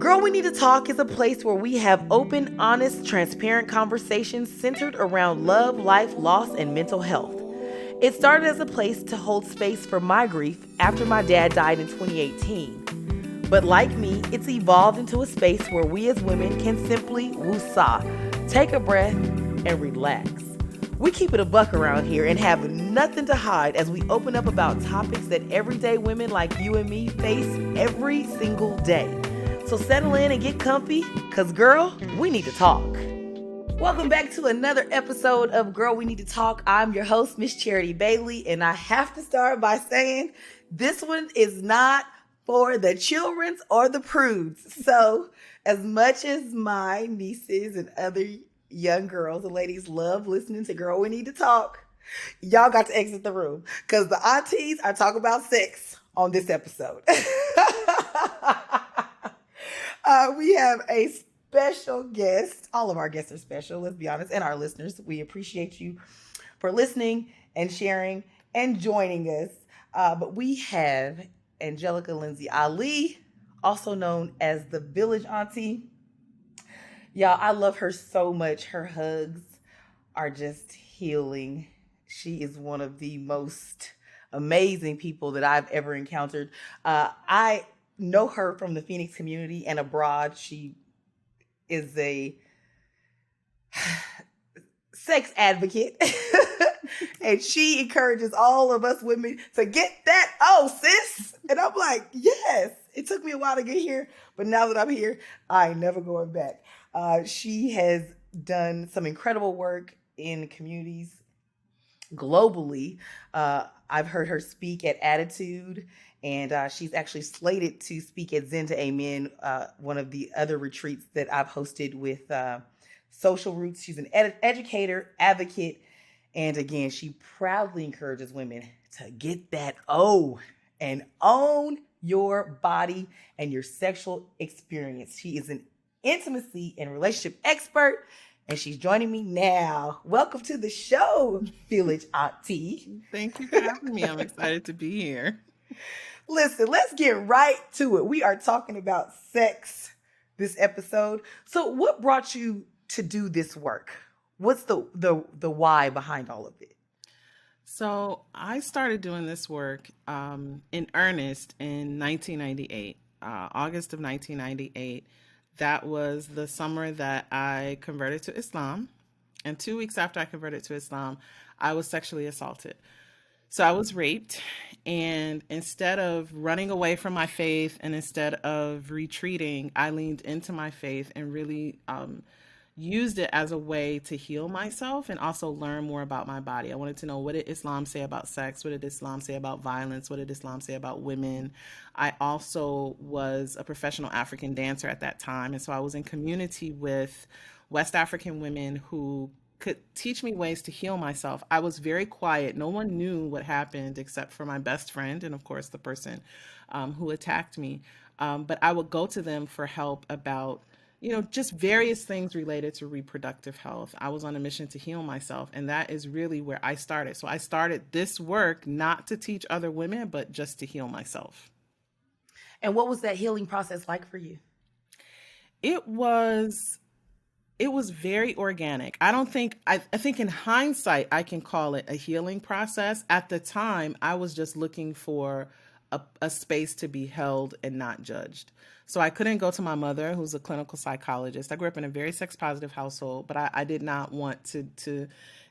Girl, We Need to Talk is a place where we have open, honest, transparent conversations centered around love, life, loss, and mental health. It started as a place to hold space for my grief after my dad died in 2018. But like me, it's evolved into a space where we as women can simply woosah, take a breath, and relax. We keep it a buck around here and have nothing to hide as we open up about topics that everyday women like you and me face every single day. So settle in and get comfy, cause girl, we need to talk. Welcome back to another episode of Girl, We Need to Talk. I'm your host, Miss Charity Bailey, and I have to start by saying this one is not for the children or the prudes. So as much as my nieces and other young girls and ladies love listening to Girl, We Need to Talk, y'all got to exit the room because the aunties are talking about sex on this episode. We have a special guest. All of our guests are special, let's be honest, and our listeners. We appreciate you for listening and sharing and joining us. But we have Angelica Lindey Ali, also known as the Village Auntie. Y'all, I love her so much. Her hugs are just healing. She is one of the most amazing people that I've ever encountered. I know her from the Phoenix community and abroad. She is a sex advocate and she encourages all of us women to get that sis. And I'm like, yes. It took me a while to get here, but now that I'm here, I ain't never going back. She has done some incredible work in communities globally. I've heard her speak at Attitude, and she's actually slated to speak at Zen to Amen, one of the other retreats that I've hosted with Social Roots. She's an educator, advocate, and again, she proudly encourages women to get that and own your body and your sexual experience. She is an intimacy and relationship expert, and she's joining me now. Welcome to the show, Village Auntie. Thank you for having me. I'm excited to be here. Listen, let's get right to it. We are talking about sex this episode. So what brought you to do this work? What's the why behind all of it? So I started doing this work in earnest in 1998, August of 1998. That was the summer that I converted to Islam. And 2 weeks after I converted to Islam, I was sexually assaulted. So I was raped, and instead of running away from my faith and instead of retreating, I leaned into my faith and really used it as a way to heal myself and also learn more about my body. I wanted to know, what did Islam say about sex? What did Islam say about violence? What did Islam say about women? I also was a professional African dancer at that time, and so I was in community with West African women who could teach me ways to heal myself. I was very quiet. No one knew what happened except for my best friend and, of course, the person who attacked me. But I would go to them for help about, just various things related to reproductive health. I was on a mission to heal myself, and that is really where I started. So I started this work not to teach other women, but just to heal myself. And what was that healing process like for you? It was very organic. I think in hindsight, I can call it a healing process. At the time, I was just looking for a space to be held and not judged. So I couldn't go to my mother, who's a clinical psychologist. I grew up in a very sex positive household, but I did not want to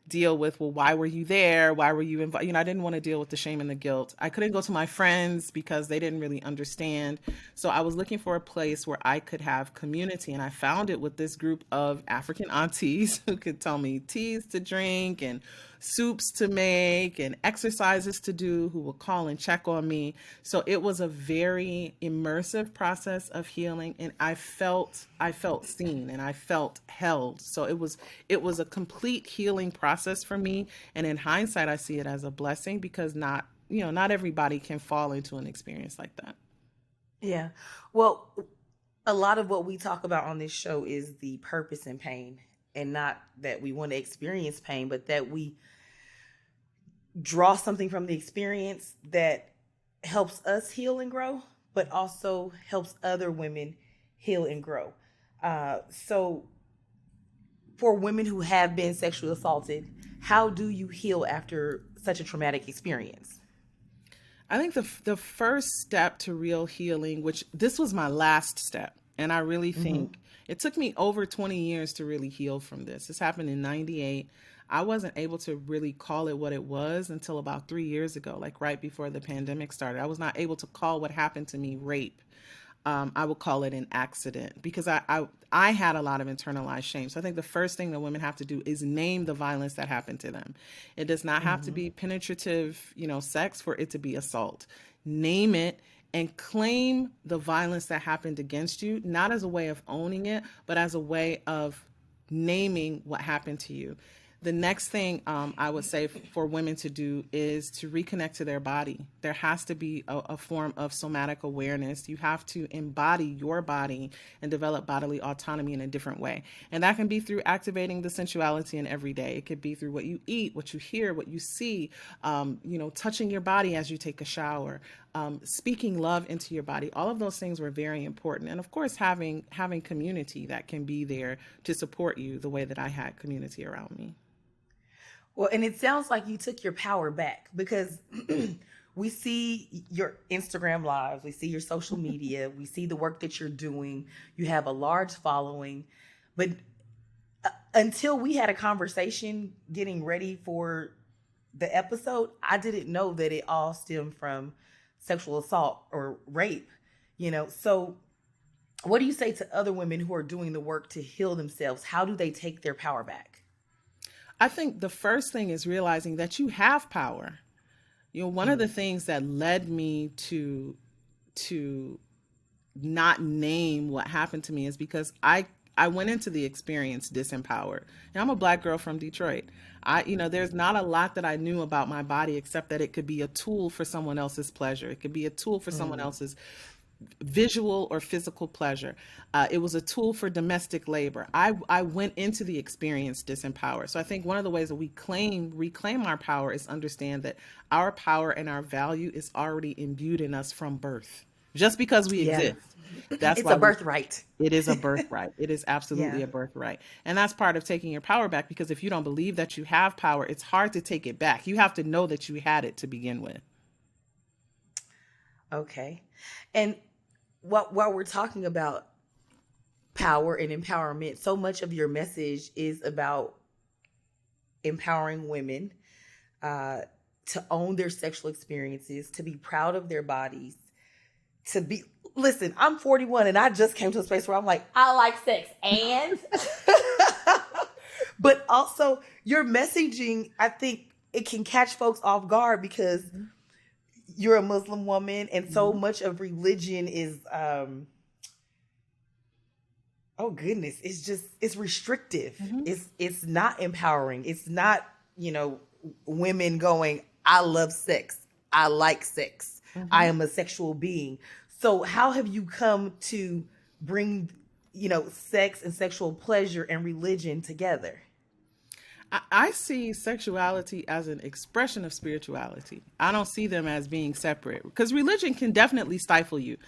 deal with, well, why were you there? Why were you involved? I didn't want to deal with the shame and the guilt. I couldn't go to my friends because they didn't really understand. So I was looking for a place where I could have community. And I found it with this group of African aunties who could tell me teas to drink and soups to make and exercises to do, who would call and check on me. So it was a very immersive process of healing, and I felt seen and I felt held. So it was a complete healing process for me. And in hindsight, I see it as a blessing because not everybody can fall into an experience like that. Yeah. Well, a lot of what we talk about on this show is the purpose in pain, and not that we want to experience pain, but that we draw something from the experience that helps us heal and grow, but also helps other women heal and grow. So for women who have been sexually assaulted, how do you heal after such a traumatic experience? I think the first step to real healing, which this was my last step, and I really Mm-hmm. think it took me over 20 years to really heal from this. This happened in 98. I wasn't able to really call it what it was until about 3 years ago, like right before the pandemic started. I was not able to call what happened to me rape. I would call it an accident because I had a lot of internalized shame. So I think the first thing that women have to do is name the violence that happened to them. It does not have to Mm-hmm. be penetrative, sex for it to be assault. Name it and claim the violence that happened against you, not as a way of owning it, but as a way of naming what happened to you. The next thing I would say for women to do is to reconnect to their body. There has to be a form of somatic awareness. You have to embody your body and develop bodily autonomy in a different way. And that can be through activating the sensuality in every day. It could be through what you eat, what you hear, what you see, touching your body as you take a shower, speaking love into your body. All of those things were very important. And of course, having community that can be there to support you the way that I had community around me. Well, and it sounds like you took your power back because we see your Instagram lives, we see your social media, we see the work that you're doing. You have a large following, but until we had a conversation getting ready for the episode, I didn't know that it all stemmed from sexual assault or rape, So, what do you say to other women who are doing the work to heal themselves? How do they take their power back? I think the first thing is realizing that you have power. One of the Mm. things that led me to not name what happened to me is because I went into the experience disempowered. And I'm a Black girl from Detroit. There's not a lot that I knew about my body except that it could be a tool for someone else's pleasure. It could be a tool for someone Mm. else's visual or physical pleasure. It was a tool for domestic labor. I went into the experience disempowered. So I think one of the ways that we reclaim our power is understand that our power and our value is already imbued in us from birth. Just because we Yeah. exist. That's It's why a birthright. it is a birthright. It is absolutely Yeah. a birthright. And that's part of taking your power back, because if you don't believe that you have power, it's hard to take it back. You have to know that you had it to begin with. Okay. And while we're talking about power and empowerment, so much of your message is about empowering women uh, to own their sexual experiences, to be proud of their bodies, to be. Listen, I'm 41 and I just came to a space where I'm like, I like sex and. But also, your messaging, I think it can catch folks off guard because you're a Muslim woman, and so Mhm. much of religion is oh goodness, it's restrictive. Mhm. It's not empowering. It's not, women going, I love sex. I like sex. I Mhm. am a sexual being. So how have you come to bring, sex and sexual pleasure and religion together? I see sexuality as an expression of spirituality. I don't see them as being separate, because religion can definitely stifle you.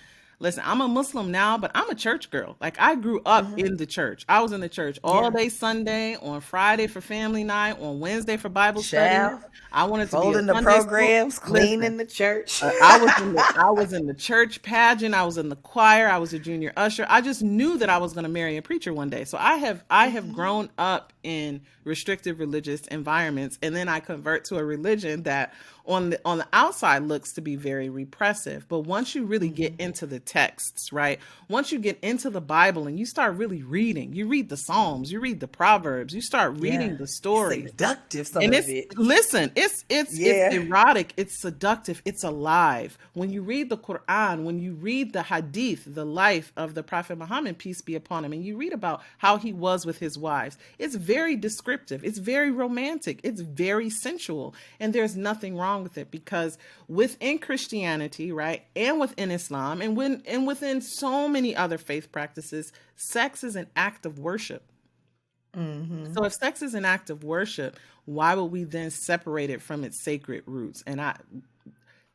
Listen, I'm a Muslim now, but I'm a church girl. Like, I grew up Hmm. in the church. I was in the church all Yeah. day Sunday, on Friday for family night, on Wednesday for Bible study. Child, I wanted to be a folding the Sunday school. programs, Listen, cleaning the church. I was in the church pageant. I was in the choir. I was a junior usher. I just knew that I was going to marry a preacher one day. So I have Hmm. grown up in restrictive religious environments, and then I convert to a religion that on the outside looks to be very repressive. But once you really get Hmm. into the texts, right? Once you get into the Bible and you start really reading, you read the Psalms, you read the Proverbs, you start Yeah. reading the It's stories. seductive, some And of it's it. listen, it's Yeah. erotic, it's seductive, it's alive. When you read the Quran, when you read the Hadith, the life of the Prophet Muhammad, peace be upon him, and you read about how he was with his wives, it's very descriptive, it's very romantic, it's very sensual, and there's nothing wrong with it, because within Christianity, right, and within Islam, and within so many other faith practices, sex is an act of worship. Hmm. So if sex is an act of worship, why would we then separate it from its sacred roots? And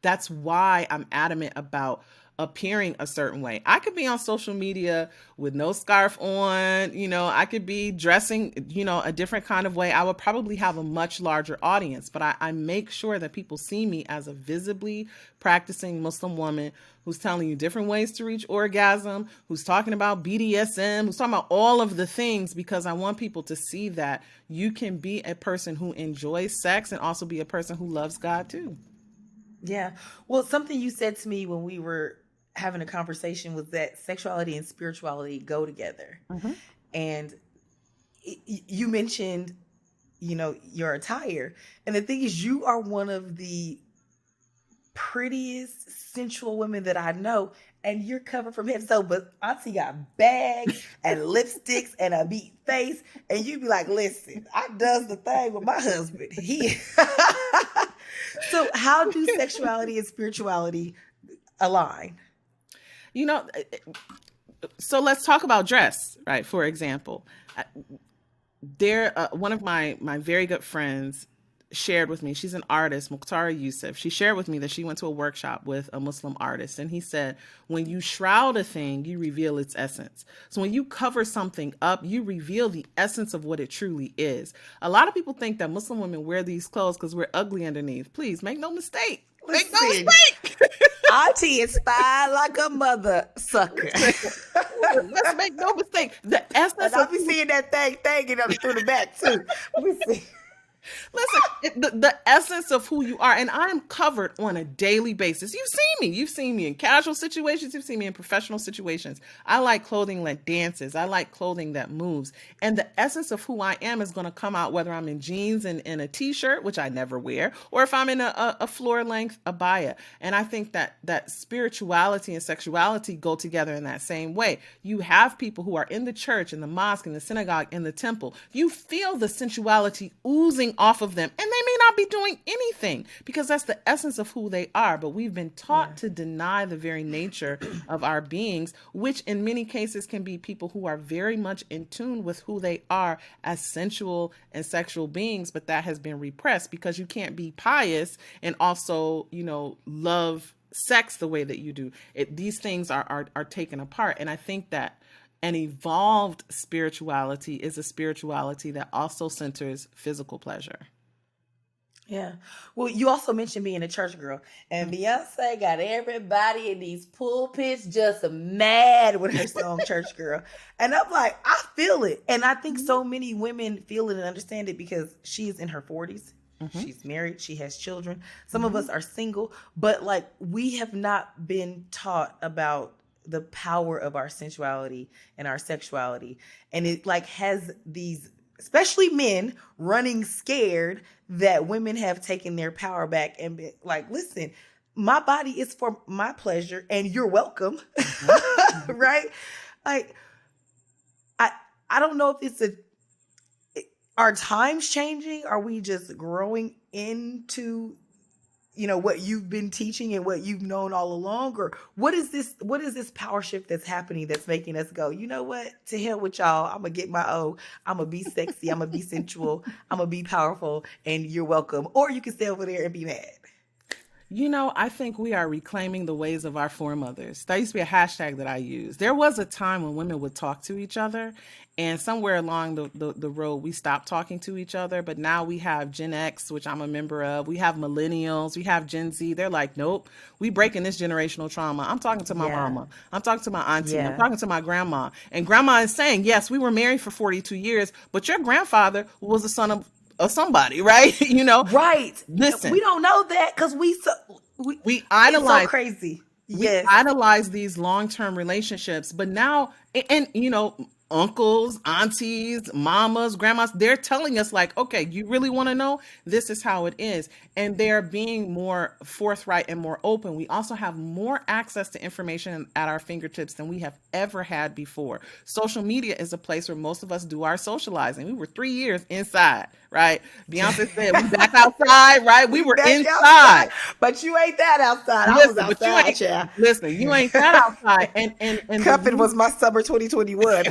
that's why I'm adamant about appearing a certain way. I could be on social media with no scarf on, I could be dressing, a different kind of way. I would probably have a much larger audience, but I make sure that people see me as a visibly practicing Muslim woman who's telling you different ways to reach orgasm, who's talking about BDSM, who's talking about all of the things, because I want people to see that you can be a person who enjoys sex and also be a person who loves God too. Yeah. Well, something you said to me when we were having a conversation was that sexuality and spirituality go together. Mm-hmm. And you mentioned, your attire. And the thing is, you are one of the prettiest sensual women that I know, and you're covered from head to toe. But Auntie got bags and lipsticks and a meat face, and you be like, "Listen, I does the thing with my husband." So, how do sexuality and spirituality align? So let's talk about dress, right? For example, one of my very good friends shared with me, she's an artist, Mukhtar Yusuf. She shared with me that she went to a workshop with a Muslim artist, and he said, when you shroud a thing, you reveal its essence. So when you cover something up, you reveal the essence of what it truly is. A lot of people think that Muslim women wear these clothes because we're ugly underneath. Please make no mistake. Make no mistake. Auntie is fine like a mother sucker. Let's make no mistake. The essence. I'll be seeing that thing thinking up through the back too. Let me see. Listen, the essence of who you are, and I'm covered on a daily basis. You've seen me in casual situations. You've seen me in professional situations. I like clothing that dances. I like clothing that moves. And the essence of who I am is going to come out whether I'm in jeans and in a t-shirt, which I never wear, or if I'm in a floor length abaya. And I think that spirituality and sexuality go together in that same way. You have people who are in the church, in the mosque, in the synagogue, in the temple. You feel the sensuality oozing off of them, and they may not be doing anything because that's the essence of who they are. But we've been taught to deny the very nature of our beings, which in many cases can be people who are very much in tune with who they are as sensual and sexual beings. But that has been repressed because you can't be pious and also, love sex the way that you do. These things are taken apart. And I think that an evolved spirituality is a spirituality that also centers physical pleasure. Yeah. Well, you also mentioned being a church girl, and Beyonce got everybody in these pulpits just mad with her song Church Girl. And I'm like, I feel it. And I think so many women feel it and understand it because she's in her 40s. Mm-hmm. She's married. She has children. Some of us are single, but we have not been taught about the power of our sensuality and our sexuality. And it has these, especially men, running scared that women have taken their power back and been like, listen, my body is for my pleasure and you're welcome. Right? I don't know if are times changing? Are we just growing into what you've been teaching and what you've known all along? Or what is this power shift that's happening that's making us go, you know what? To hell with y'all. I'm going to get my O. I'm going to be sexy. I'm going to be sensual. I'm going to be powerful and you're welcome. Or you can stay over there and be mad. I think we are reclaiming the ways of our foremothers. That used to be a hashtag that I used. There was a time when women would talk to each other, and somewhere along the road, we stopped talking to each other. But now we have Gen X, which I'm a member of. We have millennials. We have Gen Z. They're like, nope, we breaking this generational trauma. I'm talking to my mama. I'm talking to my auntie. I'm talking to my grandma. And grandma is saying, yes, we were married for 42 years, but your grandfather was the son of somebody, right? Right. Listen, we don't know that because we idolize, so crazy. Yes, we idolize these long-term relationships, but now, and uncles, aunties, mamas, grandmas, they're telling us okay, you really want to know? This is how it is. And they're being more forthright and more open. We also have more access to information at our fingertips than we have ever had before. Social media is a place where most of us do our socializing. We were 3 years inside, right? Beyonce said, we back outside, right? We We were back outside, inside. but you ain't that outside. I was Listen, but you outside, ain't, child. listen, you ain't that outside. And the Cuffing was reason, my summer 2021.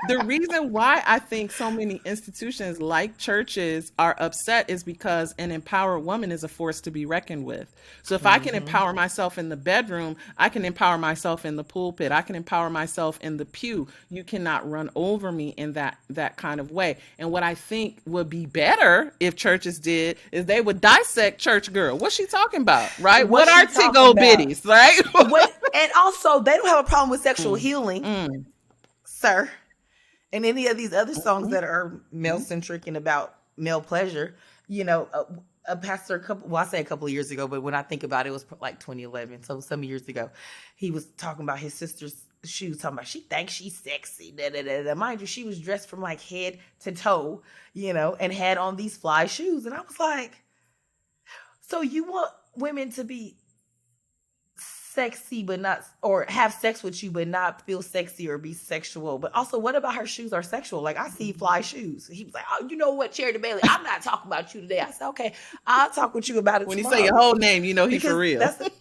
the reason why I think so many institutions like churches are upset is because an empowered woman is a force to be reckoned with. So if I can empower myself in the bedroom, I can empower myself in the pulpit. I can empower myself in the pew. You cannot run over me in that kind of way. And what I think would be better if churches did is they would dissect church girl. What's she talking about, right? What What's are she talking tiggo about? bitties, right? What? And also, they don't have a problem with sexual Mm, healing, mm, sir. And any of these other songs mm, that are male mm. centric and about male pleasure, a pastor I say a couple of years ago, but when I think about it, it was like 2011, so some years ago, he was talking about his sister's shoes, talking about she thinks she's sexy, da, da, da, da. Mind you, she was dressed from like head to toe, and had on these fly shoes, and I was like, so you want women to be sexy but not, or have sex with you but not feel sexy or be sexual? But also, what about her shoes are sexual? Like, I see fly shoes. He was like, oh, you know what, Charity Bailey, I'm not talking about you today. I said, okay, I'll talk with you about it When you say your tomorrow, whole name, you know he for because real. that's the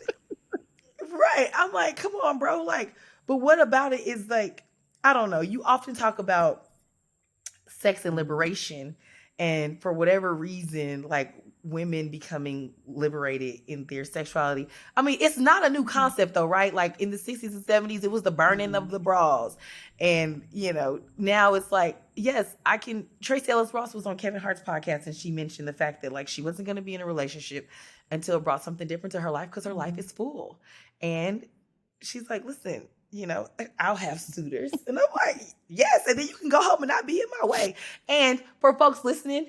right. I'm like, come on, bro. Like, but what about it is like, I don't know, you often talk about sex and liberation, and for whatever reason, like, women becoming liberated in their sexuality. I mean, it's not a new concept though, right? Like, in the 60s and 70s, it was the burning of Mhm. the bras, and now it's like, yes, I can. Tracy Ellis Ross was on Kevin Hart's podcast, and she mentioned the fact that, like, she wasn't going to be in a relationship until it brought something different to her life, because her life Mhm. is full. And she's like, listen, I'll have suitors. And I'm like, yes. And then you can go home and not be in my way. And for folks listening,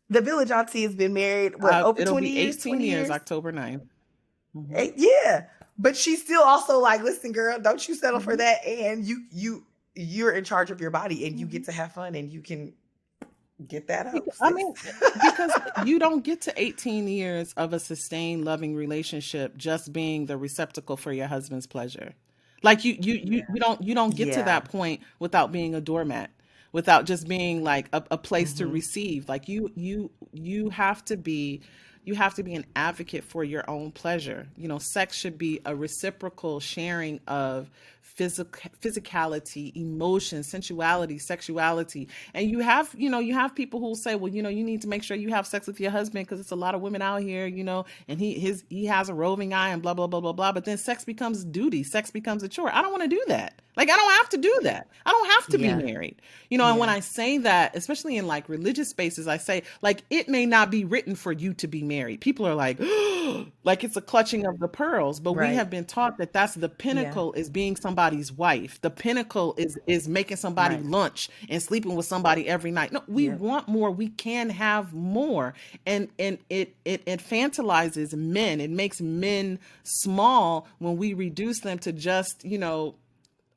the Village Auntie has been married, what, over It'll 20 be years? 18 20 years, years? October 9th. Mhm. Yeah. But she's still also like, listen, girl, don't you settle for Mhm. that. And you're in charge of your body, and you Mhm. get to have fun, and you can get that up, I sis. mean, because you don't get to 18 years of a sustained loving relationship just being the receptacle for your husband's pleasure. Like you don't get to Yeah. that point without being a doormat, without just being like a place to Mm-hmm. receive. Like you have to be, you have to be an advocate for your own pleasure. Sex should be a reciprocal sharing of physicality, emotion, sensuality, sexuality. And you have people who say, well, you need to make sure you have sex with your husband because it's a lot of women out here, and he has a roving eye and blah blah blah blah blah. But then sex becomes duty, sex becomes a chore. I don't want to do that. Like, I don't have to do that. I don't have to be Yeah. married. And when Yeah. I say that, especially in like religious spaces, I say, like, it may not be written for you to be married. People are like, like it's a clutching of the pearls, but we Right. have been taught that that's the Yeah. pinnacle, is being somebody's wife. The pinnacle is making somebody Right. lunch and sleeping with somebody every night. No, we Yep. want more. We can have more. And it infantilizes men. It makes men small when we reduce them to just,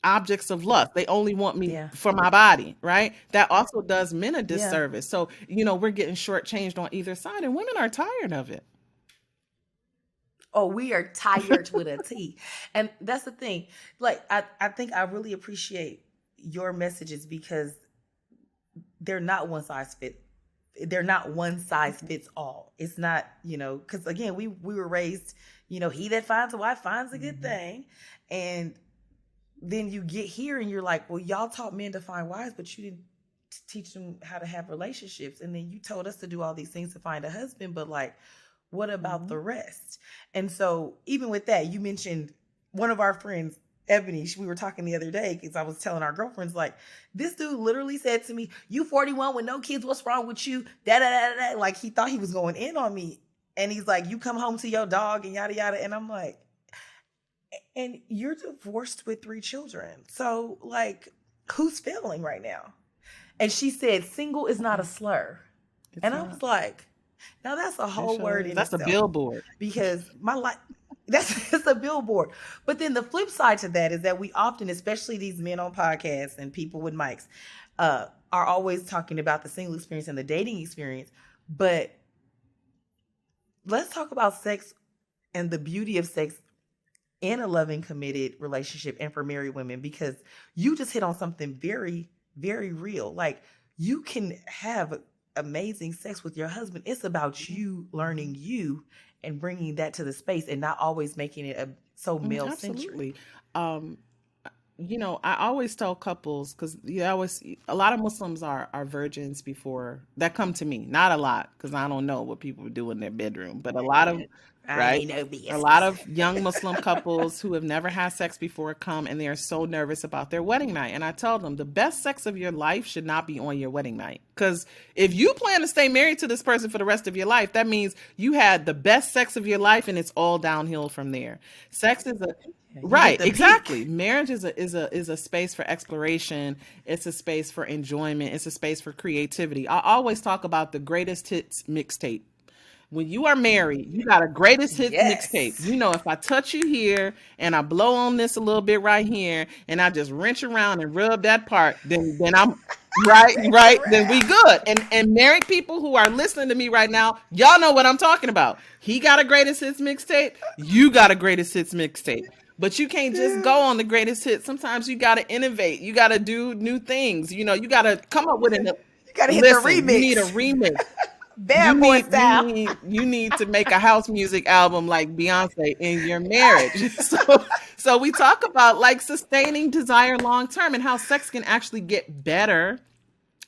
objects of lust. They only want me Yeah. for my body, right? That also does men a Yeah. disservice. So, we're getting shortchanged on either side, and women are tired of it. Oh, we are tired with a T. And that's the thing. Like, I think I really appreciate your messages, because they're not one size fit. They're not one size fits all. It's not, because again, we were raised, he that finds a wife finds a good Mhm. thing. And then you get here and you're like, well, y'all taught men to find wives, but you didn't teach them how to have relationships. And then you told us to do all these things to find a husband, but like, what about the Mhm. rest? And so, even with that, you mentioned one of our friends, Ebony. We were talking the other day because I was telling our girlfriends, like, this dude literally said to me, "You 41 with no kids, what's wrong with you?" Da da da da. Like, he thought he was going in on me. And he's like, "You come home to your dog," and yada yada. And I'm like, and you're divorced with 3 children. So, like, who's failing right now? And she said, single is not a slur. It's And I was not. like, now that's a It whole sure word is. in That's a itself. billboard. Because my life, it's a billboard. But then the flip side to that is that we often, especially these men on podcasts and people with mics, are always talking about the single experience and the dating experience. But let's talk about sex and the beauty of sex in a loving, committed relationship, and for married women, because you just hit on something very, very real. Like, you can have amazing sex with your husband, it's about you learning you and bringing that to the space and not always making it so male centric. Absolutely. Um, I always tell couples, because a lot of Muslims are virgins before that come to me. Not a lot, because I don't know what people do in their bedroom, but a lot of, I right? ain't no A lot business. of young Muslim couples who have never had sex before come, and they are so nervous about their wedding night. And I tell them the best sex of your life should not be on your wedding night. Because if you plan to stay married to this person for the rest of your life, that means you had the best sex of your life, and it's all downhill from there. Sex is a You hit Right, the exactly. peak. Marriage is a space for exploration. It's a space for enjoyment. It's a space for creativity. I always talk about the greatest hits mixtape. When you are married, you got a greatest hits mixtape. Yes. You know, if I touch you here and I blow on this a little bit right here and I just wrench around and rub that part, then I'm right, Wrench right, then we around. good. And married people who are listening to me right now, y'all know what I'm talking about. He got a greatest hits mixtape, you got a greatest hits mixtape. But you can't just Yeah. go on the greatest hits. Sometimes you got to innovate. You got to do new things. You got to come up with an You gotta hit the listen. You need a remix. remix. You Bad boy need you style. need you need to make a house music album like Beyonce in your marriage. So we talk about like sustaining desire long term and how sex can actually get better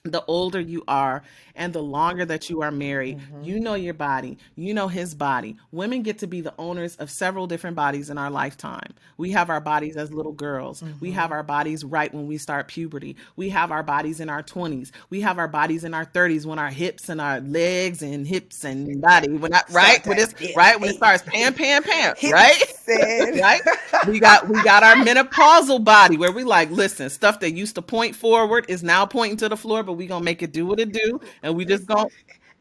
the older you are and the longer that you are married. Mm-hmm. You know your body, you know his body. Women get to be the owners of several different bodies in our lifetime. We have our bodies as little girls, we have Mm-hmm. our bodies right when we start puberty, we have our bodies in our 20s, we have our bodies in our 30s when our hips and our legs and hips and body when I, right Start when to it's dip. right when it starts pam right. Hips and Right? We got our menopausal body where we like, listen, stuff that used to point forward is now pointing to the floor, but we gonna make it do what it do, and we just gonna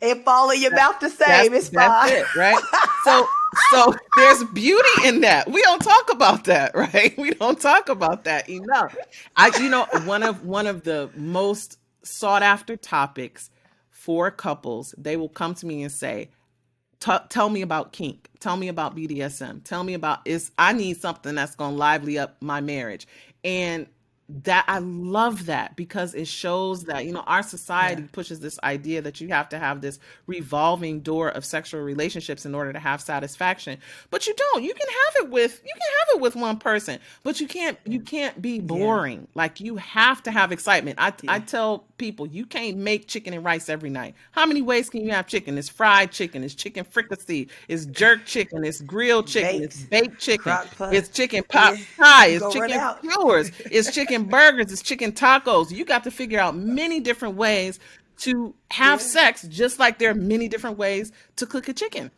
it fall in your that, mouth the that's same. It's that's fine. it, right? So there's beauty in that. We don't talk about that, right? We don't talk about that enough. One of the most sought after topics for couples, they will come to me and say, tell me about kink. Tell me about BDSM. Tell me about is I need something that's going to lively up my marriage. And that I love that because it shows that our Yeah. society pushes this idea that you have to have this revolving door of sexual relationships in order to have satisfaction, but you don't. You can have it with one person, but you can't be Yeah. boring. Like, you have to have excitement. I Yeah. tell people, you can't make chicken and rice every night. How many ways can you have chicken? It's fried chicken, it's chicken fricassee, it's jerk chicken, it's grilled chicken, it's Baked. baked chicken, Crock pot. it's chicken pot Yeah. pie, You it's gonna run chicken out. skewers, it's chicken burgers, it's chicken tacos. You got to figure out many different ways to have Yeah. sex, just like there are many different ways to cook a chicken.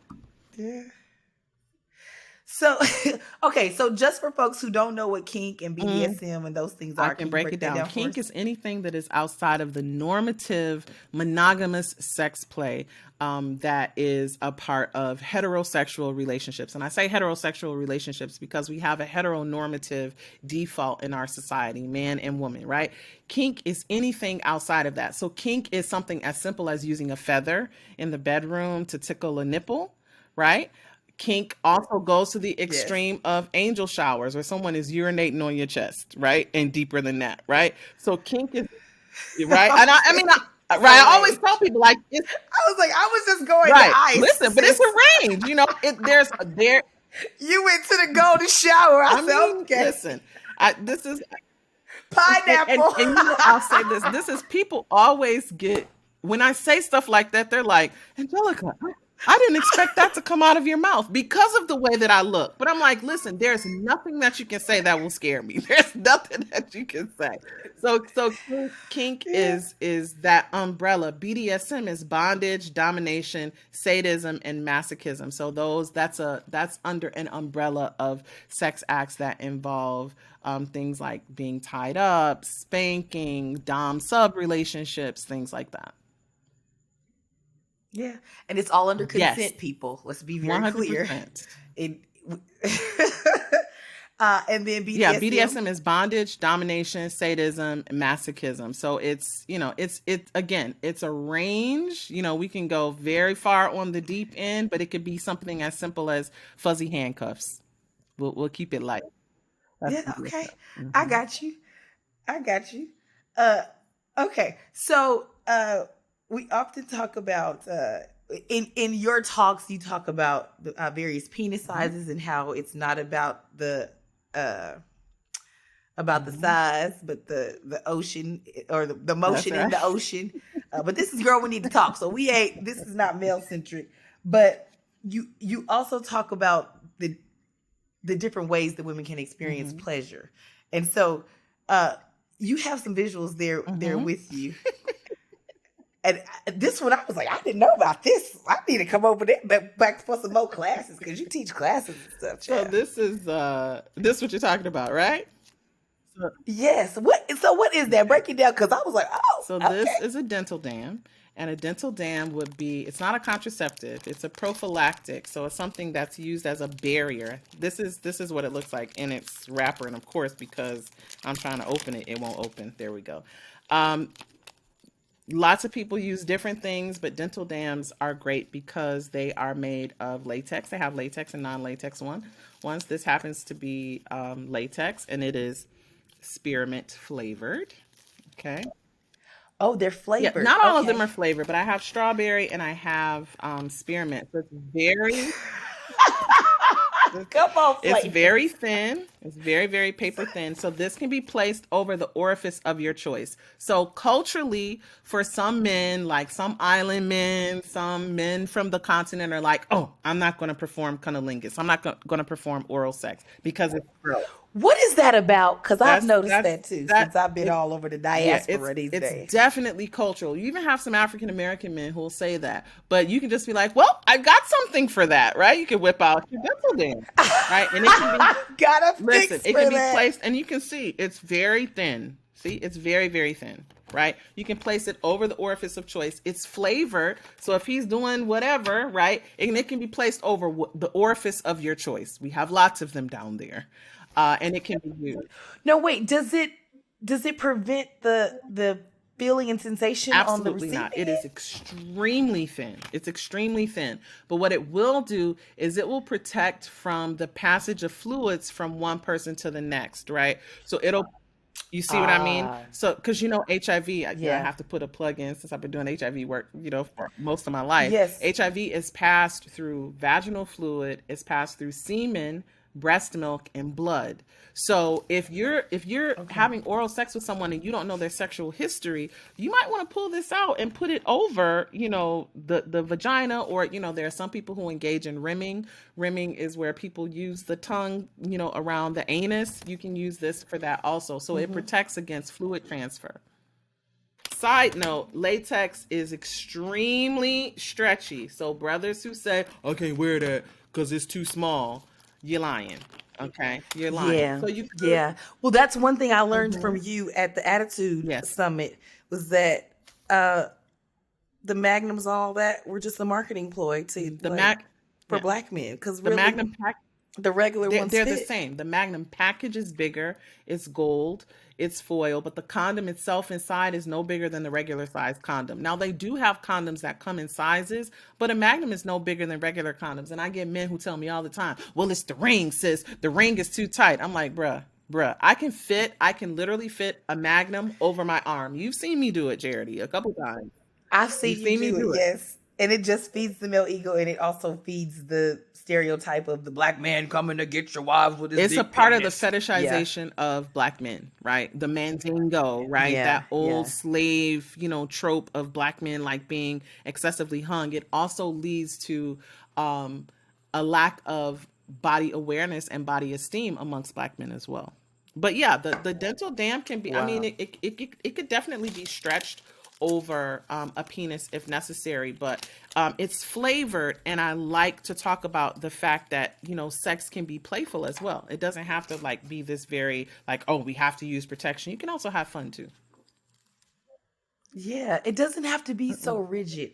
Yeah. So, okay, so just for folks who don't know what kink and Mm, BDSM and those things I are, can can you break it break that down. down for Kink us? is anything that is outside of the normative monogamous sex play, that is a part of heterosexual relationships. And I say heterosexual relationships because we have a heteronormative default in our society, man and woman, right? Kink is anything outside of that. So kink is something as simple as using a feather in the bedroom to tickle a nipple, right? Kink also goes to the Yes. extreme of angel showers where someone is urinating on your chest, right? And deeper than that, right? So kink is right. And I mean, Okay. right. So I always tell range. people like it's I was like, I was just going to right. ice, Listen, but it's sis. a range. There. You went to the golden shower. I I said, mean, okay. listen. I this is Pineapple. and I'll say this. This is people always get when I say stuff like that. They're like, Angelica, I didn't expect that to come out of your mouth because of the way that I look. But I'm like, listen, there's nothing that you can say that will scare me. There's nothing that you can say. So kink Yeah. is that umbrella. BDSM is bondage, domination, sadism, and masochism. So that's under an umbrella of sex acts that involve things like being tied up, spanking, dom sub relationships, things like that. Yeah. And it's all under Yes, consent, people. Let's be very clear. 100%. It, and then Yeah, BDSM. BDSM is bondage, domination, sadism, and masochism. So it's again, it's a range. We can go very far on the deep end, but it could be something as simple as fuzzy handcuffs. We'll keep it light. That's Yeah, okay. BDSM. I Hmm. got you. I got you. Uh okay. So we often talk about in your talks you talk about the various penis sizes and how it's not uh about the size but the ocean or the That's motion in right. the ocean. But this is Girl We Need to Talk, so this is not male centric. But you also talk about the different ways that women can experience pleasure. And so you have some visuals there with you. And this one, I was like, I didn't know about this. I need to come over there back for some more classes because you teach classes and stuff, So child. this is what you're talking about, right? So, Yes. What is that? Break it down because I was like, oh, so okay. this is a dental dam, and a dental dam would be, it's not a contraceptive, it's a prophylactic. So it's something that's used as a barrier. This is what it looks like in its wrapper, and of course, because I'm trying to open it, it won't open. There we go. Lots of people use different things, but dental dams are great because they are made of latex. They have latex and non-latex ones. This happens to be latex, and it is spearmint flavored. Okay. Oh, they're Yeah, flavored. not all of them are Okay. flavored, but I have strawberry and I have spearmint. So Come on, it's very flavors. thin. It's very, very paper thin. So this can be placed over the orifice of your choice. So culturally, for some men, like some island men, some men from the continent are like, oh, I'm not going to perform cunnilingus. I'm not going to perform oral sex because it's gross. What is that about? Because I've noticed That's that too that since I've been it all over the yeah, it's diaspora these it's days. definitely cultural. You even have some African American men who will say that, but you can just be like, "Well, I got something for that," right? You can whip out your dental dam, right? And it can be, Got a listen, fix it for can be that. placed, and you can see it's very thin. See, it's very, very thin, right? You can place it over the orifice of choice. It's flavored, so if he's doing whatever, right, and it can be placed over the orifice of your choice. We have lots of them down there, and it can be used. No, wait. Does it prevent the feeling and sensation on the Absolutely not. receiving It is end? extremely thin. It's extremely thin. But what it will do is it will protect from the passage of fluids from one person to the next, right? So it'll, you see what I mean? Ah, So, because HIV, I yeah. have to put a plug in since I've been doing HIV work, for most of my life. Yes. HIV is passed through vaginal fluid, it's passed through semen, breast milk, and blood. So if you're Okay. having oral sex with someone and you don't know their sexual history, you might want to pull this out and put it over, the vagina, or there are some people who engage in rimming. Rimming is where people use the tongue, around the anus. You can use this for that also. So it Mm-hmm. protects against fluid transfer. Side note, latex is extremely stretchy. So brothers who say, I can't wear that because it's too small, you're lying. Okay? You're lying. Yeah. So you could. Yeah. Well, that's one thing I learned from Mhm. you at the Attitude Yes. Summit was that uh the magnums, all that, were just a marketing ploy to The like Mac, for yeah. black men because The really Magnum pack, the regular they're, ones they're the fit. same. The Magnum package is bigger, it's gold, it's foil, but the condom itself inside is no bigger than the regular size condom. Now, they do have condoms that come in sizes, but a Magnum is no bigger than regular condoms. And I get men who tell me all the time, well, it's the ring, sis. The ring is too tight. I'm like, bruh, I can literally fit a Magnum over my arm. You've seen me do it, Charity, a couple times. I've You've seen you seen me do it, do it. yes. And it just feeds the male ego and it also feeds the stereotype of the black man coming to get your wives with his It's a big part of the penis. Yeah. fetishization of black men, right? The mandingo, right? Yeah. That old Yeah. slave, trope of black men like being excessively hung. It also leads to um, a lack of body awareness and body esteem amongst black men as well. But yeah, the dental dam can be, I mean, Wow. it could definitely be stretched over a penis if necessary, but it's flavored. And I like to talk about the fact that, sex can be playful as well. It doesn't have to like be this very like, oh, we have to use protection. You can also have fun too. Yeah. It doesn't have to be so Mm-mm. rigid.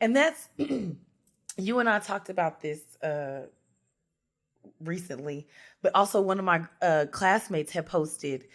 And that's you and I talked about this recently, but also one of my classmates had posted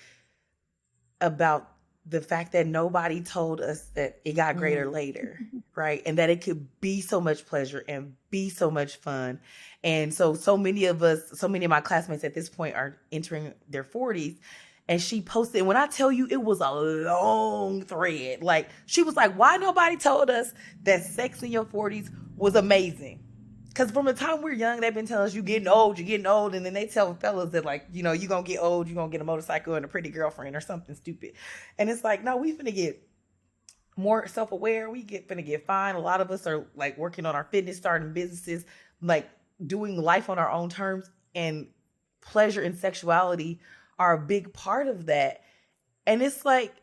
about the fact that nobody told us that it got greater Mm. later, right? And that it could be so much pleasure and be so much fun. And so many of us, so many of my classmates at this point are entering their 40s. And she posted, and when I tell you, it was a long thread. Like, she was like, why nobody told us that sex in your 40s was amazing? Because from the time we're young, they've been telling us you're getting old. And then they tell fellas that, like, you're going to get old, you're going to get a motorcycle and a pretty girlfriend or something stupid. And it's like, no, we finna get more self-aware. Finna get fine. A lot of us are, like, working on our fitness, starting businesses, like, doing life on our own terms. And pleasure and sexuality are a big part of that. And it's like,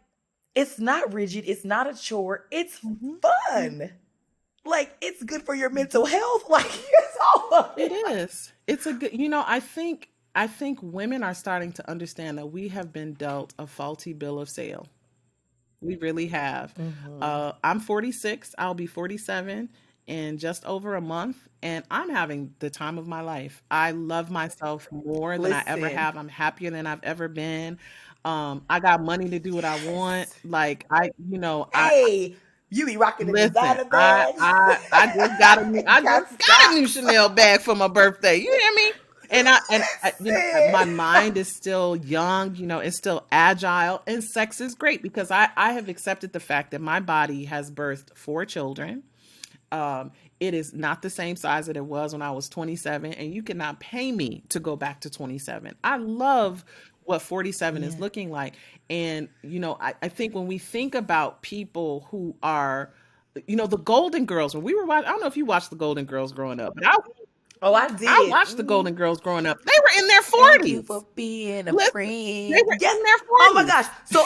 it's not rigid. It's not a chore. It's fun. Like, it's good for your mental health. Like, it's all of it. It is. It's a good, I think women are starting to understand that we have been dealt a faulty bill of sale. We really have. I'm 46. I'll be 47 in just over a month. And I'm having the time of my life. I love myself more than I ever have. I'm happier than I've ever been. I got money to do what I want. Like, Hey, you be rocking the designer bag. I just got a new Chanel bag for my birthday. You hear me? And my mind is still young, it's still agile, and sex is great because I have accepted the fact that my body has birthed 4 children. It is not the same size that it was when I was 27, and you cannot pay me to go back to 27. I love what 47 is looking like. And, I think when we think about people who are, the Golden Girls, when we were watching, I don't know if you watched the Golden Girls growing up, but I did. I watched the Golden Girls growing up. They were in their 40s. Thank you for being a friend. They were in their 40s. Oh my gosh. So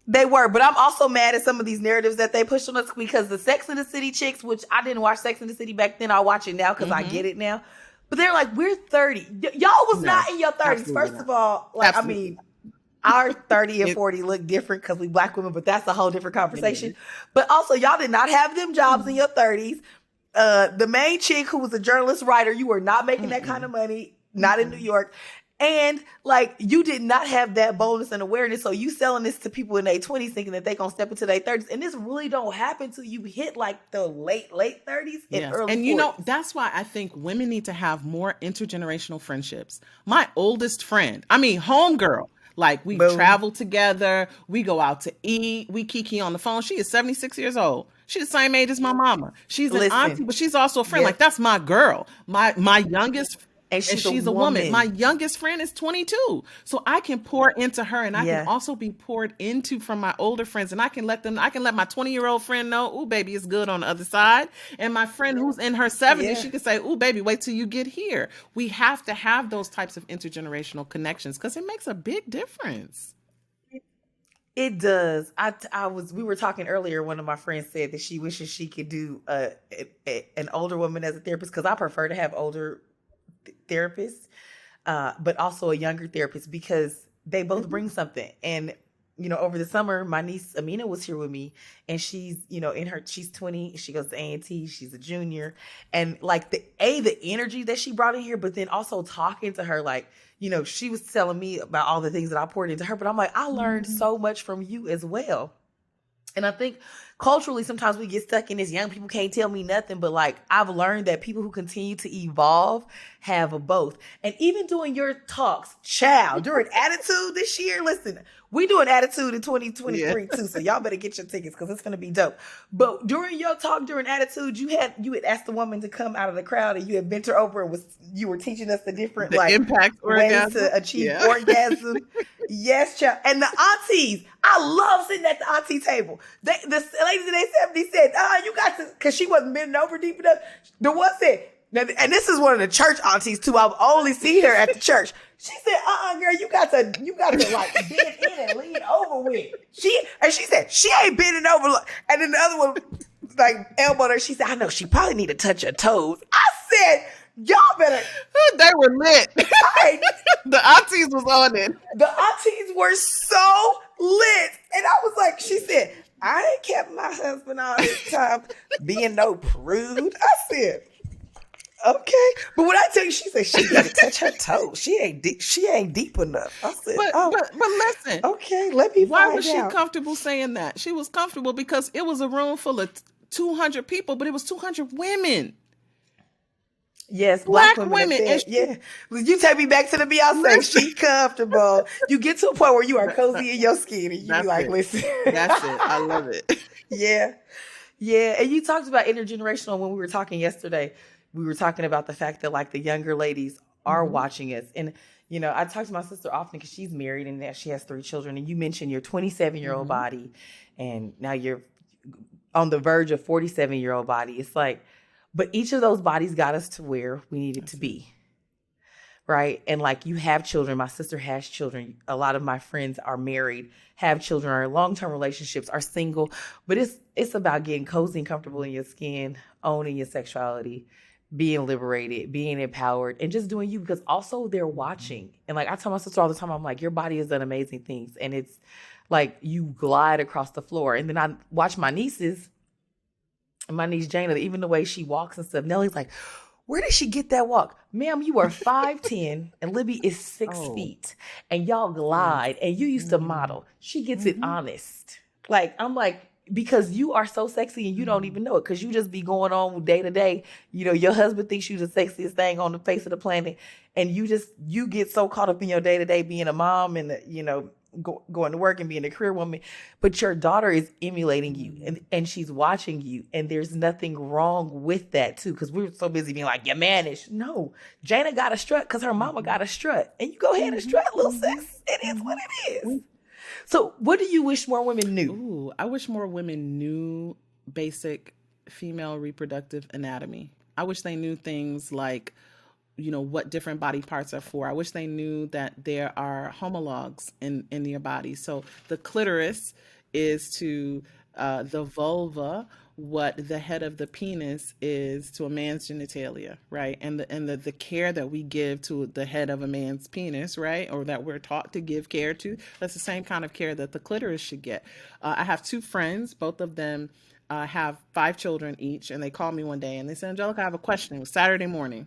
they were, but I'm also mad at some of these narratives that they push on us because the Sex and the City chicks, which I didn't watch Sex and the City back then, I watch it now because I get it now. But they're like, we're 30. Y'all was not in your 30s. First of all, like, absolutely. I mean, our 30 and 40 look different because we Black women, but that's a whole different conversation. But also, y'all did not have them jobs in your 30s. The main chick who was a journalist writer, you were not making that kind of money, not in New York. And like, you did not have that boldness and awareness. So you selling this to people in their 20s thinking that they gonna step into their 30s. And this really don't happen till you hit like the late 30s and early 40s. And that's why I think women need to have more intergenerational friendships. My oldest friend, homegirl, like we travel together, we go out to eat, we kiki on the phone. She is 76 years old. She's the same age as my mama. She's an auntie, but she's also a friend. Like, that's my girl. My youngest and she's a woman. My youngest friend is 22. So I can pour into her, and I can also be poured into from my older friends. And I can let my 20-year-old friend know, ooh, baby, it's good on the other side. And my friend who's in her 70s, she can say, ooh, baby, wait till you get here. We have to have those types of intergenerational connections because it makes a big difference. It does. We were talking earlier. One of my friends said that she wishes she could do an older woman as a therapist because I prefer to have older therapists, but also a younger therapist because they both bring something. And over the summer, my niece Amina was here with me, and she's she's 20. She goes to A&T. She's a junior, and like the energy that she brought in here, but then also talking to her, like she was telling me about all the things that I poured into her. But I'm like, I learned so much from you as well. And I think culturally, sometimes we get stuck in this young people can't tell me nothing. But like, I've learned that people who continue to evolve have a both. And even doing your talks, during Attitude this year, listen, we doing Attitude in 2023 too. So y'all better get your tickets because it's going to be dope. But during your talk, during Attitude, you had asked the woman to come out of the crowd and you had bent her over and you were teaching us the different impact ways to achieve orgasm. Yes, child. And the aunties, I love sitting at the auntie table. The ladies in their 70s said, you got to, because she wasn't bending over deep enough. The one said, and this is one of the church aunties too. I've only seen her at the church. She said, girl, you got to like bend in and lean over with. She said, she ain't bending over. And then the other one like elbowed her. She said, I know she probably need to touch her toes. I said, y'all better. They were lit. The aunties was on it. The aunties were so lit. And I was like, she said, I ain't kept my husband all this time being no prude. I said, okay. But when I tell you, she said she got to touch her toes. She ain't deep enough. I said, but listen. Okay, let me Why was she comfortable saying that? She was comfortable because it was a room full of 200 people, but it was 200 women. Yes, black Black women at women, and that. Yeah. You take me back to the Beyonce. listen, She's comfortable. You get to a point where you are cozy in your skin and you be that's like, it. listen. That's it. I love it. Yeah. Yeah. And you talked about intergenerational when we were talking yesterday. We were talking about the fact that like the younger ladies are Mhm. watching us. And, you know, I talk to my sister often because she's married and that she has 3 children. And you mentioned your 27-year-old Mhm. body and now you're on the verge of 47-year-old body. It's like, but each of those bodies got us to where we needed to That's it. be. Right. And like you have children. My sister has children. A lot of my friends are married, have children, are in long-term relationships, are single. But it's about getting cozy and comfortable in your skin, owning your sexuality, being liberated, being empowered, and just doing you because also they're Mhm. watching. And like I tell my sister all the time, I'm like, your body has done amazing things. And it's like you glide across the floor. And then I watch my nieces, and my niece Jana, even the way she walks and stuff. Nellie's like, where did she get that walk? Ma'am, you are 5'10 and Libby is six Oh, feet. And y'all yes. glide and you used to Mhm. model. She gets it Mhm. honest. Like, I'm like, because you are so sexy and you don't Mhm. even know it. Because you just be going on day to day. You know, your husband thinks you the sexiest thing on the face of the planet. And you get so caught up in your day to day being a mom and, going to work and being a career woman, but your daughter is emulating you Mhm. and she's watching you, and there's nothing wrong with that too, because we're so busy being like, you're mannish. No, Jana got a strut because her mama Mhm. got a strut, and you go ahead and Mhm. strut, little Mhm. sis. It is what Mhm. it is. We So what do you wish more women knew? Ooh, I wish more women knew basic female reproductive anatomy. I wish they knew things like, what different body parts are for. I wish they knew that there are homologs in your body. So the clitoris is to the vulva what the head of the penis is to a man's genitalia, right? And the care that we give to the head of a man's penis, right, or that we're taught to give care to, that's the same kind of care that the clitoris should get. I have two friends, both of them have 5 children each, and they called me one day and they said, Angelica, I have a question. It was Saturday morning.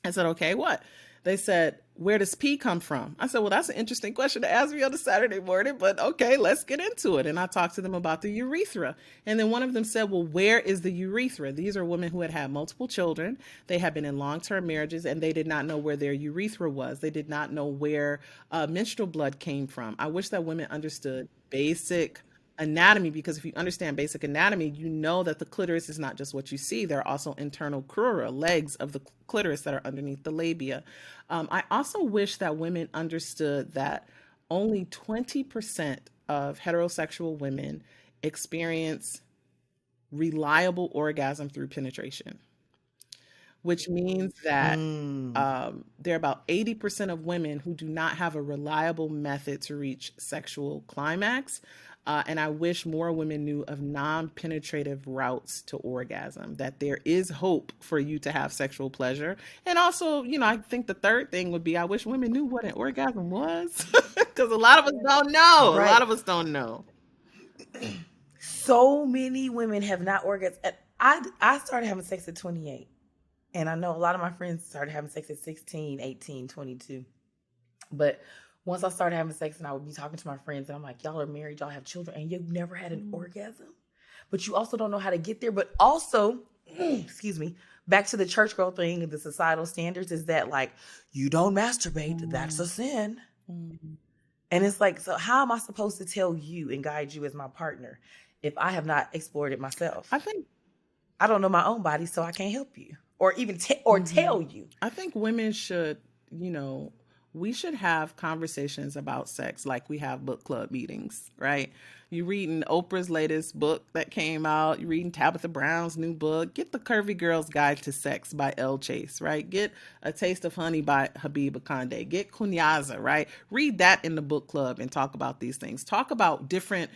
I said, okay, what? They said, where does pee come from? I said, well, that's an interesting question to ask me on a Saturday morning, but okay, let's get into it. And I talked to them about the urethra. And then one of them said, well, where is the urethra? These are women who had had multiple children. They had been in long term marriages and they did not know where their urethra was. They did not know where menstrual blood came from. I wish that women understood basic anatomy, because if you understand basic anatomy, you know that the clitoris is not just what you see. There are also internal crura, legs of the clitoris that are underneath the labia. I also wish that women understood that only 20% of heterosexual women experience reliable orgasm through penetration, which means that Mm. there are about 80% of women who do not have a reliable method to reach sexual climax. And I wish more women knew of non penetrative routes to orgasm, that there is hope for you to have sexual pleasure. And also, I think the third thing would be I wish women knew what an orgasm was, because a lot of us don't know. A lot Right. of us don't know. So many women have not orgasmed. I started having sex at 28. And I know a lot of my friends started having sex at 16, 18, 22. But once I started having sex and I would be talking to my friends and I'm like, y'all are married, y'all have children, and you've never had an Mm. orgasm? But you also don't know how to get there. But also, excuse me, back to the church girl thing and the societal standards is that like, you don't masturbate, that's Mm. a sin. Mm. And it's like, so how am I supposed to tell you and guide you as my partner if I have not explored it I myself? think I don't know my own body, so I can't help you or even or hmm tell you. I think women should, you know, we should have conversations about sex like we have book club meetings, right? You reading Oprah's latest book that came out, you reading Tabitha Brown's new book, get the Curvy Girl's Guide to Sex by Elle Chase, right? Get A Taste of Honey by Habib Akande, get Kunyaza, right? Read that in the book club and talk about these things. Talk about different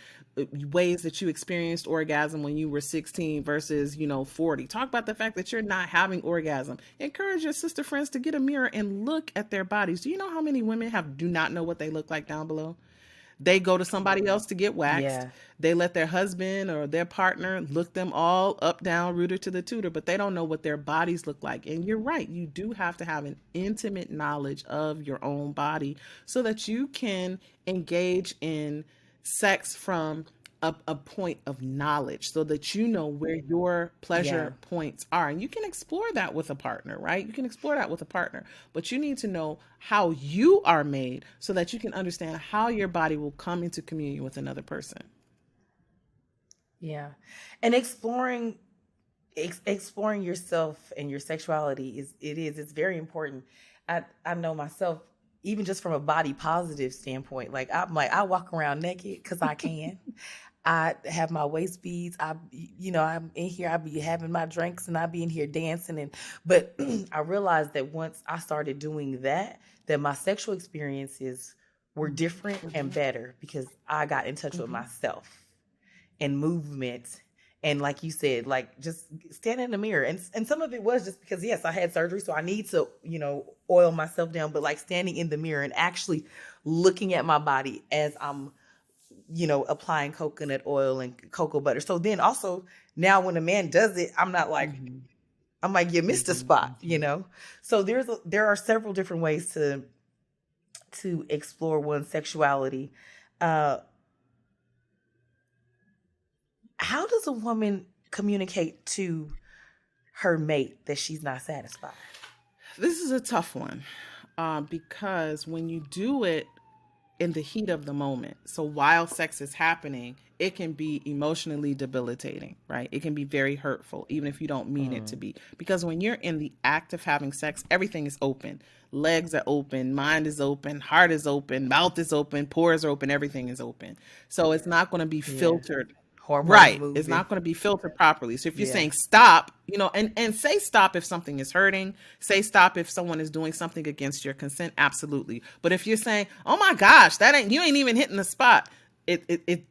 ways that you experienced orgasm when you were 16 versus 40. Talk about the fact that you're not having orgasm. Encourage your sister friends to get a mirror and look at their bodies. Do you know how many women do not know what they look like down below? They go to somebody else to get waxed. Yeah. They let their husband or their partner look them all up, down, rooter to the tutor, but they don't know what their bodies look like. And you're right, you do have to have an intimate knowledge of your own body so that you can engage in sex from a point of knowledge so that you know where your Yeah. pleasure points are. And you can explore that with a partner, right? You can explore that with a partner, but you need to know how you are made so that you can understand how your body will come into communion with another person. Yeah. And exploring yourself and your sexuality it's very important. I know myself, even just from a body positive standpoint, like I walk around naked because I can. I have my waist beads. I'm in here. I be having my drinks and I be in here dancing. But I realized that once I started doing that, that my sexual experiences were different and Mm-hmm. better because I got in touch with Mm-hmm. myself and movement. And like you said, like just stand in the mirror. And some of it was just because, yes, I had surgery. So I need to, oil myself down. But like standing in the mirror and actually looking at my body as I'm, applying coconut oil and cocoa butter. So then also now when a man does it, Mm-hmm. I'm like, you missed a Mm-hmm. spot. So there are several different ways to explore one's sexuality. Uh, how does a woman communicate to her mate that she's not satisfied? This is a tough one because when you do it in the heat of the moment, so while sex is happening, it can be emotionally debilitating, right? It can be very hurtful, even if you don't mean it to Mm, be. Because when you're in the act of having sex, everything is open. Legs are open, mind is open, heart is open, mouth is open, pores are open, everything is open. So it's not going to be yeah. filtered. Hormones Right. It's moving. not going to be filtered properly. So if you're Yeah. saying stop, and say stop if something is hurting, say stop if someone is doing something against your consent, absolutely. But if you're saying, oh my gosh, you ain't even hitting the spot,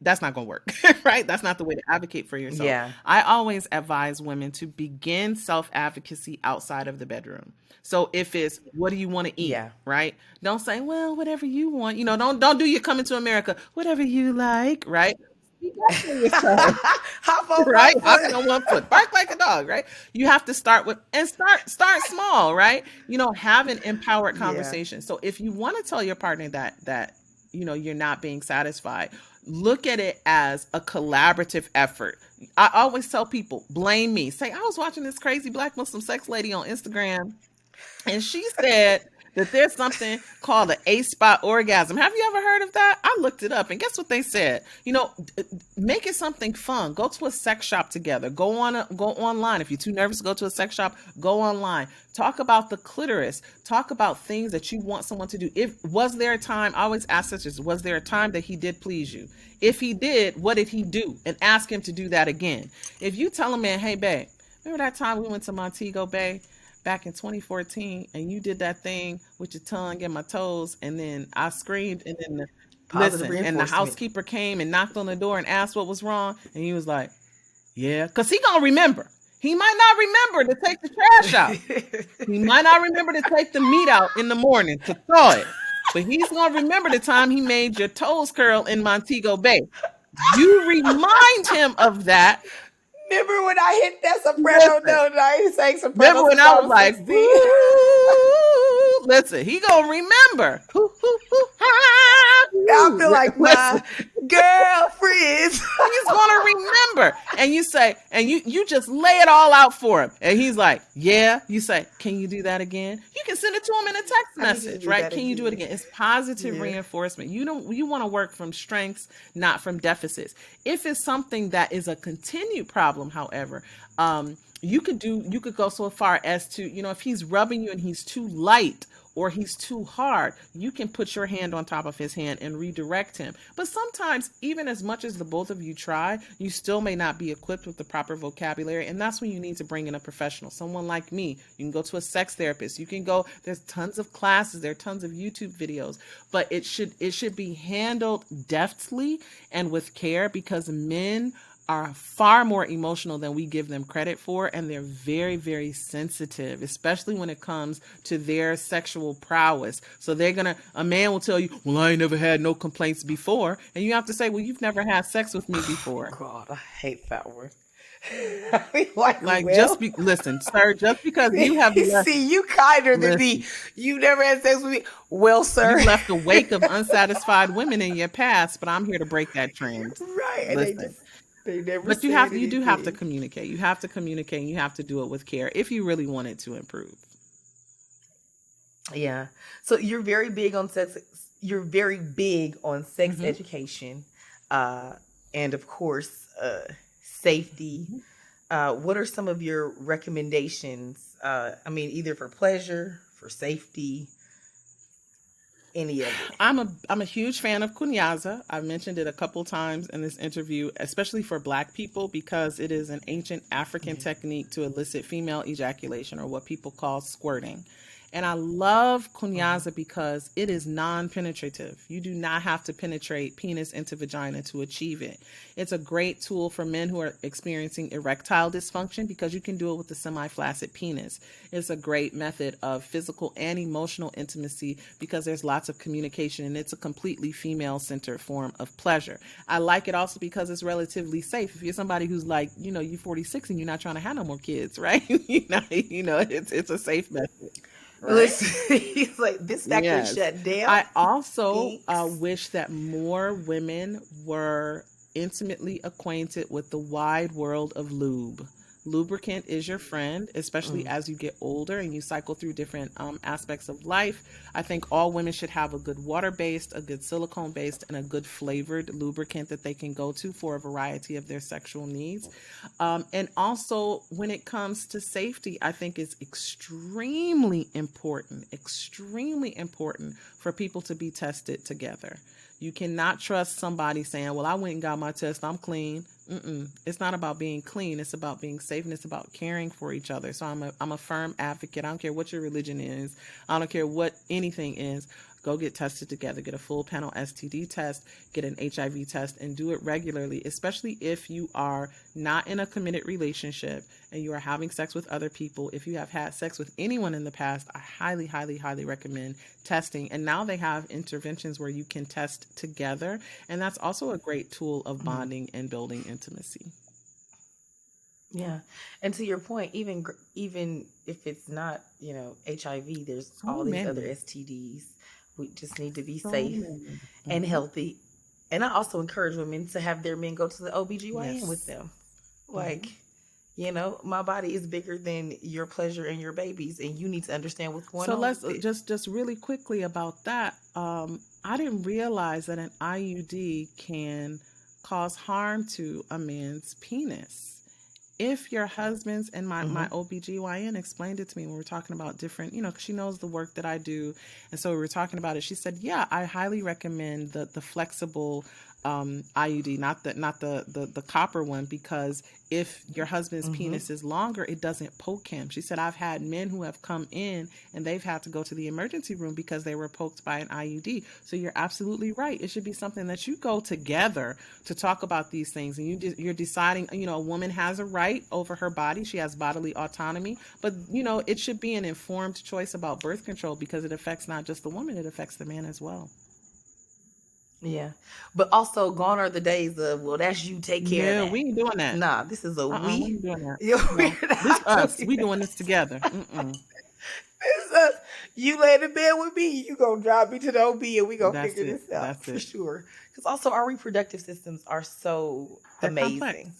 that's not going to work, right? That's not the way to advocate for yourself. Yeah. I always advise women to begin self advocacy outside of the bedroom. So if it's what do you want to eat, Yeah. right? Don't say, well, whatever you want. Don't do your coming to America, whatever you like, right? Speak up for yourself. Hop on one Right? Hopping foot. on one foot, bark like a dog, right? You have to start small, right? Have an empowered Yeah. conversation. So if you want to tell your partner that you're not being satisfied, look at it as a collaborative effort. I always tell people, blame me. Say, I was watching this crazy black Muslim sex lady on Instagram and she said that there's something called an A-spot orgasm. Have you ever heard of that? I looked it up, and guess what they said? Make it something fun. Go to a sex shop together. Go online. If you're too nervous to go to a sex shop, go online. Talk about the clitoris. Talk about things that you want someone to do. Was there a time? I always ask sisters, was there a time that he did please you? If he did, what did he do? And ask him to do that again. If you tell a man, hey babe, remember that time we went to Montego Bay back in 2014 and you did that thing with your tongue and my toes and then I screamed and then Positive listen, and the reinforcement. housekeeper came and knocked on the door and asked what was wrong and he was like, yeah, because he gonna remember. He might not remember to take the trash out. He might not remember to take the meat out in the morning to thaw it, but he's gonna remember the time he made your toes curl in Montego Bay. You remind him of that. Remember when I hit that soprano Listen, note and I ain't sang soprano remember when since I I was was like, 16? woo, listen, he gonna remember. Now I feel like Listen, my girlfriends. he's gonna remember. And you say, and you just lay it all out for him. And he's like, yeah. You say, can you do that again? You can send it to him in a text I need you to message, do right? that Can you do it again. again? It's positive Yeah. reinforcement. You want to work from strengths, not from deficits. If it's something that is a continued problem, however, you could go so far as to, if he's rubbing you and he's too light or he's too hard, you can put your hand on top of his hand and redirect him. But sometimes, even as much as the both of you try, you still may not be equipped with the proper vocabulary. And that's when you need to bring in a professional, someone like me. You can go to a sex therapist. You can go, there's tons of classes, there are tons of YouTube videos, but it should be handled deftly and with care because men are far more emotional than we give them credit for, and they're very, very sensitive, especially when it comes to their sexual prowess. So a man will tell you, well, I ain't never had no complaints before, and you have to say, well, you've never had sex with me before. God, I hate that word. I mean, like, Like, well, listen, sir, just because you have left, see, you kinder than me. listen, You never had sex with me. Well, you've sir. left a wake of unsatisfied women in your past, but I'm here to break that trend. Right. And Listen, they never but said you do have to anything. communicate. You have to communicate and you have to do it with care if you really want it to improve. Yeah. So you're very big on sex. You're very big on sex Hmm. education, uh, and of course, safety. What are some of your recommendations? I mean, either for pleasure, for safety, any of it. I'm a huge fan of kunyaza. I've mentioned it a couple times in this interview, especially for Black people, because it is an ancient African Mhm. technique to elicit female ejaculation, or what people call squirting. And I love Mhm. kunyaza because it is non-penetrative. You do not have to penetrate penis into vagina to achieve it. It's a great tool for men who are experiencing erectile dysfunction because you can do it with a semi-flaccid penis. It's a great method of physical and emotional intimacy because there's lots of communication, and it's a completely female-centered form of pleasure. I like it also because it's relatively safe. If you're somebody who's like, you're 46 and you're not trying to have no more kids, right? It's a safe method. Right? Listen, he's like, this factory Yes. shut down. I also Thanks. wish that more women were intimately acquainted with the wide world of lube. Lubricant is your friend, especially Mm. as you get older and you cycle through different aspects of life. I think all women should have a good water based, a good silicone based, and a good flavored lubricant that they can go to for a variety of their sexual needs. And also, when it comes to safety, I think it's extremely important for people to be tested together. You cannot trust somebody saying, well, I went and got my test, I'm clean. It's not about being clean. It's about being safe, and it's about caring for each other. So I'm a firm advocate. I don't care what your religion is. I don't care what anything is. Go get tested together. Get a full panel STD test, get an HIV test, and do it regularly, especially if you are not in a committed relationship and you are having sex with other people. If you have had sex with anyone in the past, I highly, highly, highly recommend testing. And now they have interventions where you can test together. And that's also a great tool of Mhm. bonding and building intimacy. Yeah, and to your point, even if it's not HIV, there's So all these other many. STDs. We just need to be So safe many. and Hmm. healthy. And I also encourage women to have their men go to the OBGYN with Yes. them. Hmm. Like, my body is bigger than your pleasure and your babies, and you need to understand what's going So on let's with it. just really quickly about that. I didn't realize that an IUD can cause harm to a man's penis. If your husband's, and my Hmm. OBGYN explained it to me when we were talking about different, 'cause she knows the work that I do. And so we were talking about it. She said, yeah, I highly recommend the flexible IUD, not the copper one, because if your husband's Hmm. penis is longer, it doesn't poke him. She said, I've had men who have come in and they've had to go to the emergency room because they were poked by an IUD. So you're absolutely right. It should be something that you go together to talk about these things, and you're deciding. A woman has a right over her body; she has bodily autonomy, but it should be an informed choice about birth control because it affects not just the woman; it affects the man as well. Yeah, but also gone are the days of, well, that's you, take care of No, that. we ain't doing that. Nah, this is a We we. ain't doing that. We're No, this not us. doing We that. doing this together. Mm-mm. This is us. You lay in bed with me, you gonna drive me to the OB, and we gonna That's figure it. this out That's for it. sure. Because also our reproductive systems are so They're complex. amazing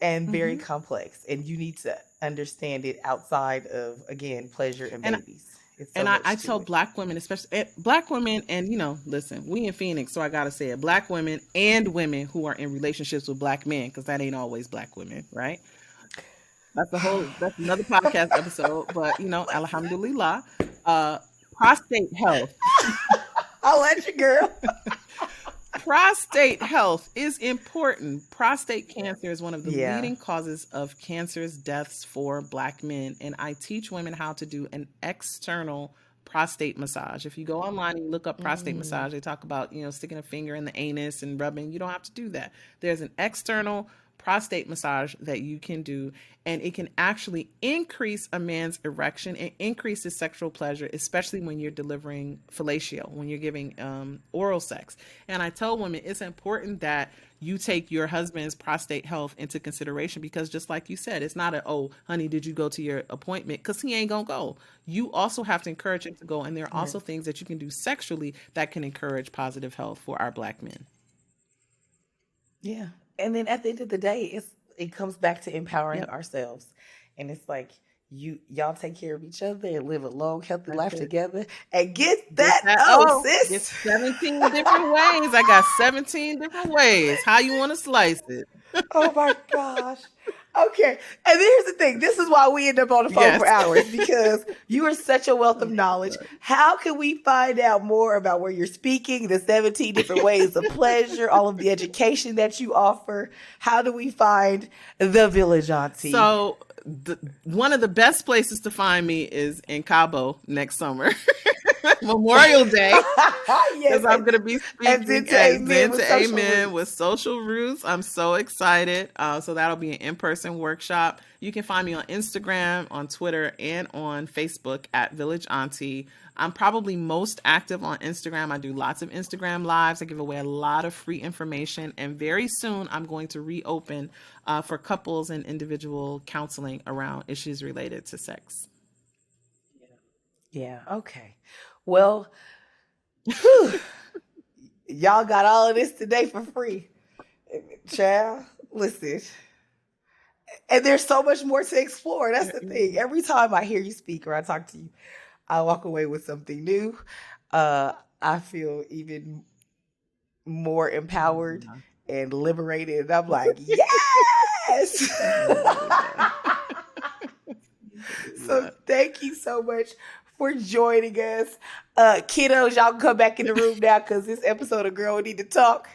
and very Hmm. complex, and you need to understand it outside of, again, pleasure and And babies. It's so I much to tell it. black women, especially black women, and listen, we in Phoenix, so I gotta say it, black women and women who are in relationships with black men, because that ain't always black women, right? That's another podcast episode, but alhamdulillah, uh, prostate health. I'll let you, girl. Prostate health is important. Prostate cancer is one of the Yeah. leading causes of cancerous deaths for black men. And I teach women how to do an external prostate massage. If you go online and you look up prostate Mm. massage, they talk about, sticking a finger in the anus and rubbing. You don't have to do that. There's an external prostate massage that you can do, and it can actually increase a man's erection and increase his sexual pleasure, especially when you're delivering fellatio, when you're giving oral sex. And I tell women it's important that you take your husband's prostate health into consideration, because just like you said, it's not oh, honey, did you go to your appointment? Because he ain't gonna go. You also have to encourage him to go. And there are also things that you can do sexually that can encourage positive health for our Black men. Yeah. And then at the end of the day, it comes back to empowering ourselves. And it's like, y'all take care of each other and live a long, healthy life together and get that sis. It's 17 different ways. I got 17 different ways. How you want to slice it? Oh my gosh. Okay. And here's the thing. This is why we end up on the phone for hours, because you are such a wealth of knowledge. How can we find out more about where you're speaking, the 17 different ways of pleasure, all of the education that you offer? How do we find the Village Auntie? So one of the best places to find me is in Cabo next summer. Memorial Day, because I'm going to be speaking at Zen to Amen with Social Roots. I'm so excited. So that'll be an in-person workshop. You can find me on Instagram, on Twitter, and on Facebook at Village Auntie. I'm probably most active on Instagram. I do lots of Instagram lives. I give away a lot of free information. And very soon, I'm going to reopen for couples and individual counseling around issues related to sex. Yeah. Okay. Well, y'all got all of this today for free. Child, listen. And there's so much more to explore. That's the thing. Every time I hear you speak or I talk to you, I walk away with something new. I feel even more empowered and liberated. And I'm like, yes! So thank you so much for joining us. Kiddos, y'all can come back in the room now, because this episode of Girl We Need to Talk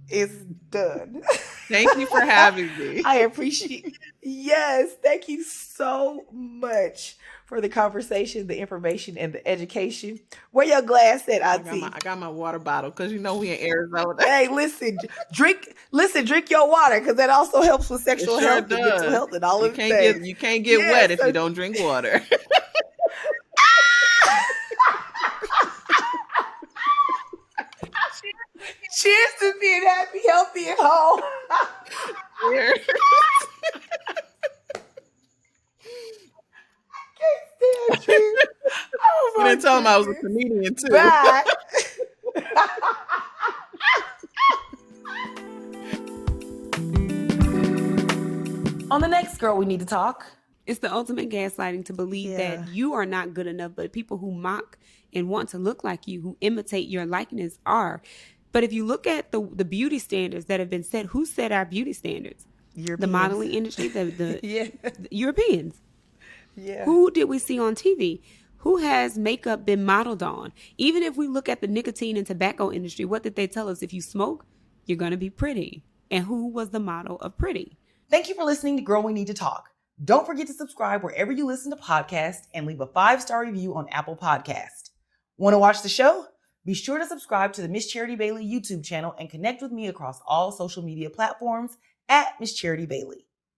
is done. Thank you for having me. I appreciate it. Yes, thank you so much for the conversation, the information, and the education. Where your glass at, Auntie? I got my water bottle, because you know we in Arizona. Hey, drink your water, because that also helps with sexual health and mental health and all of that. You can't get wet if you don't drink water. Cheers to being happy, healthy, and whole. Cheers. I can't stand you. Oh my You didn't tell him I was a comedian too. Bye. On the next Girl We Need to Talk. It's the ultimate gaslighting to believe that you are not good enough, but people who mock and want to look like you, who imitate your likeness, are. But if you look at the beauty standards that have been set, who set our beauty standards? Europeans. The modeling industry, the Europeans. Yeah. Who did we see on TV? Who has makeup been modeled on? Even if we look at the nicotine and tobacco industry, what did they tell us? If you smoke, you're going to be pretty. And who was the model of pretty? Thank you for listening to Girl We Need to Talk. Don't forget to subscribe wherever you listen to podcasts and leave a 5-star review on Apple Podcast. Want to watch the show? Be sure to subscribe to the Miss Charity Bailey YouTube channel and connect with me across all social media platforms at Miss Charity Bailey.